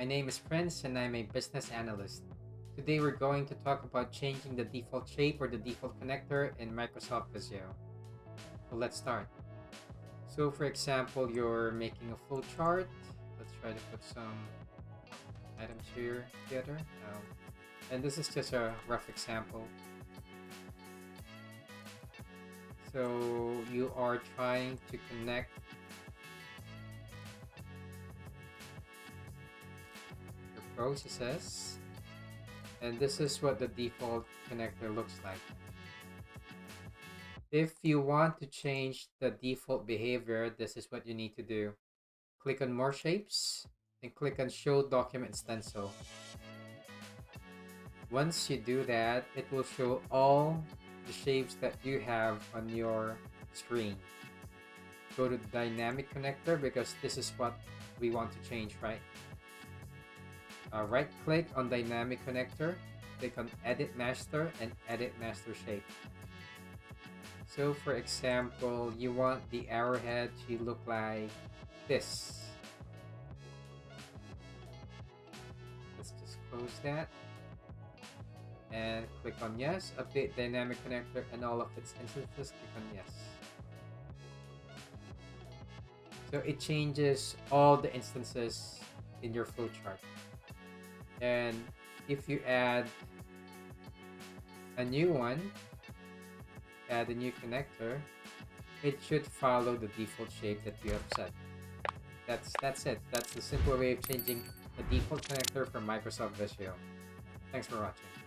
My name is Prince and I'm a business analyst. Today we're going to talk about changing the default shape or the default connector in Microsoft Visio. So let's start. So for example, you're making a flow chart. Let's try to put some items here together. And this is just a rough example. So you are trying to connect your processes, and this is what the default connector looks like. If you want to change the default behavior, this is what you need to do. Click on More Shapes and click on Show Document Stencil. Once you do that, it will show all the shapes that you have on your screen. Go to Dynamic Connector because this is what we want to change, right? Right click on Dynamic Connector, click on Edit Master and Edit Master Shape. So for example, you want the arrowhead to look like this. Let's just close that and click on yes. Update dynamic connector and all of its instances. Click on yes. So it changes all the instances in your flowchart. And if you add a new one, add a new connector, it should follow the default shape that you have set. That's it. That's the simple way of changing the default connector for Microsoft Visio. Thanks for watching.